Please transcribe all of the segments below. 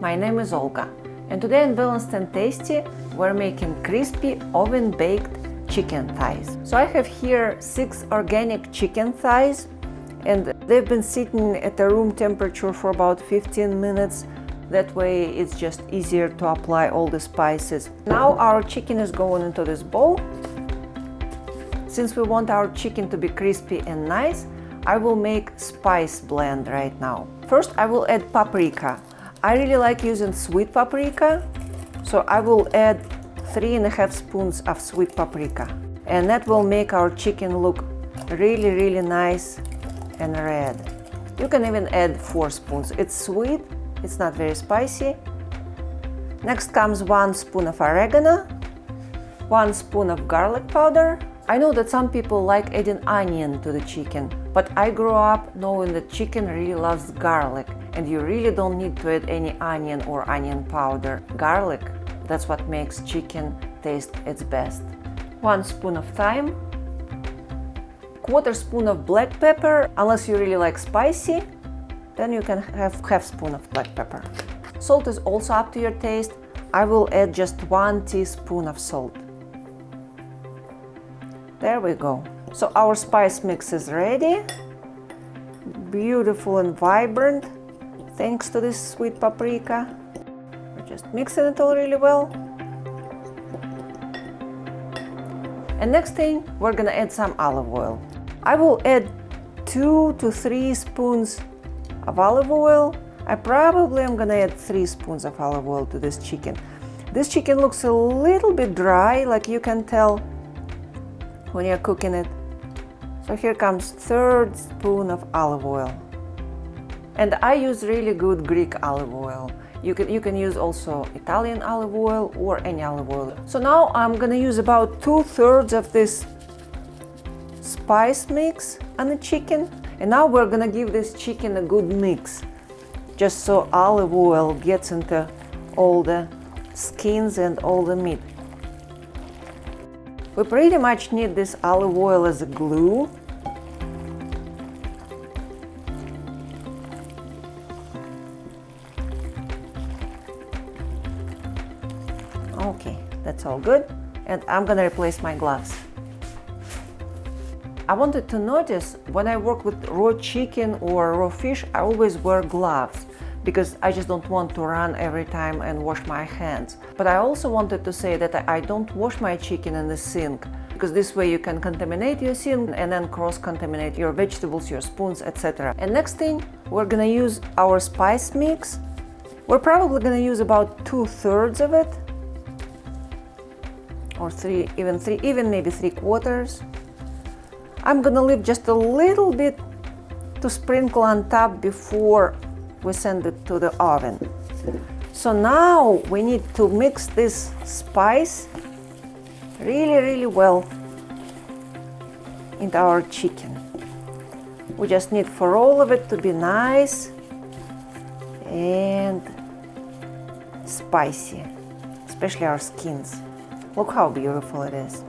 my name is Olga, and today in Balanced and Tasty we're making crispy oven-baked chicken thighs. So I have here 6 organic chicken thighs, and they've been sitting at a room temperature for about 15 minutes. That way it's just easier to apply all the spices. Now our chicken is going into this bowl. Since we want our chicken to be crispy and nice, I will make spice blend right now. First I will add paprika. I really like using sweet paprika, so I will add 3.5 spoons of sweet paprika. And that will make our chicken look really nice and red. You can even add 4 spoons. It's sweet, it's not very spicy. Next comes 1 spoon of oregano, 1 spoon of garlic powder. I know that some people like adding onion to the chicken, but I grew up knowing that chicken really loves garlic, and you really don't need to add any onion or onion powder. Garlic, that's what makes chicken taste its best. 1 spoon of thyme, 1/4 spoon of black pepper. Unless you really like spicy, then you can have 1/2 spoon of black pepper. Salt is also up to your taste. I will add just 1 teaspoon of salt. There we go. So our spice mix is ready. Beautiful and vibrant, thanks to this sweet paprika. We're just mixing it all really well. And next thing, we're gonna add some olive oil. I will add 2 to 3 spoons of olive oil. I probably am gonna add 3 spoons of olive oil to this chicken. This chicken looks a little bit dry, like you can tell when you're cooking it. So here comes 1/3 spoon of olive oil. And I use really good Greek olive oil. You can use also Italian olive oil or any olive oil. So now I'm gonna use about 2/3 of this spice mix on the chicken. And now we're gonna give this chicken a good mix, just so olive oil gets into all the skins and all the meat. We pretty much need this olive oil as a glue. Okay, that's all good. And I'm gonna replace my gloves. I wanted to notice when I work with raw chicken or raw fish, I always wear gloves because I just don't want to run every time and wash my hands. But I also wanted to say that I don't wash my chicken in the sink, because this way you can contaminate your sink and then cross-contaminate your vegetables, your spoons, etc. And next thing, we're gonna use our spice mix. We're probably gonna use about 2/3 of it, or even maybe 3/4. I'm gonna leave just a little bit to sprinkle on top before we send it to the oven. So now we need to mix this spice really well into our chicken. We just need for all of it to be nice and spicy, especially our skins. Look how beautiful it is.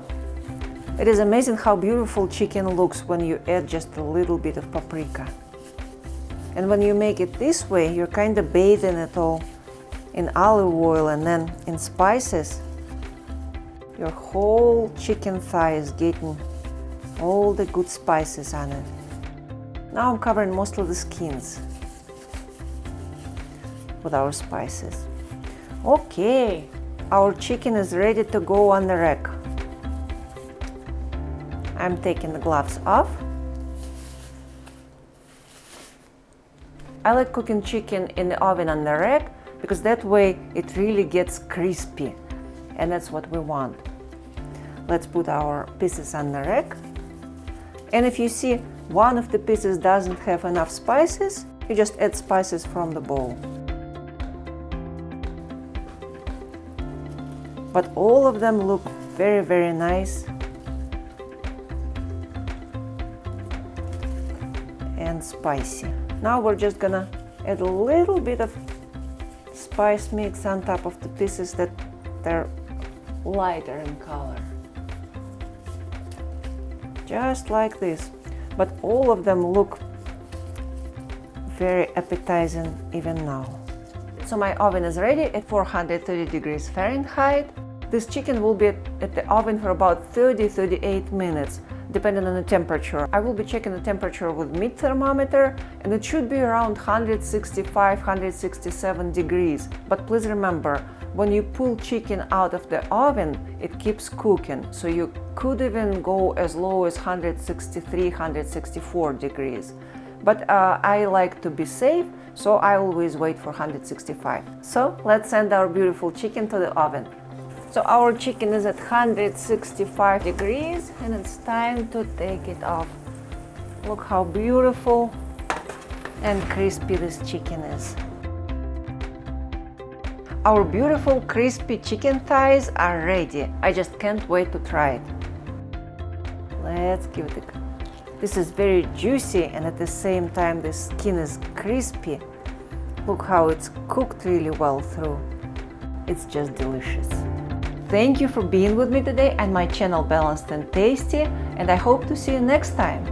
It is amazing how beautiful chicken looks when you add just a little bit of paprika. And when you make it this way, you're kind of bathing it all in olive oil and then in spices. Your whole chicken thigh is getting all the good spices on it. Now I'm covering most of the skins with our spices. Okay, our chicken is ready to go on the rack. I'm taking the gloves off. I like cooking chicken in the oven on the rack because that way it really gets crispy, and that's what we want. Let's put our pieces on the rack. And if you see one of the pieces doesn't have enough spices, you just add spices from the bowl. But all of them look very nice and spicy. Now we're just gonna add a little bit of spice mix on top of the pieces that they're lighter in color. Just like this. But all of them look very appetizing even now. So my oven is ready at 430 degrees Fahrenheit. This chicken will be at the oven for about 30-38 minutes, depending on the temperature. I will be checking the temperature with meat thermometer, and it should be around 165-167 degrees. But please remember, when you pull chicken out of the oven, it keeps cooking, so you could even go as low as 163-164 degrees. But I like to be safe, so I always wait for 165. So let's send our beautiful chicken to the oven. So our chicken is at 165 degrees, and it's time to take it off. Look how beautiful and crispy this chicken is. Our beautiful crispy chicken thighs are ready. I just can't wait to try it. Let's give it a go. This is very juicy, and at the same time the skin is crispy. Look how it's cooked really well through. It's just delicious. Thank you for being with me today on my channel Balanced and Tasty, and I hope to see you next time.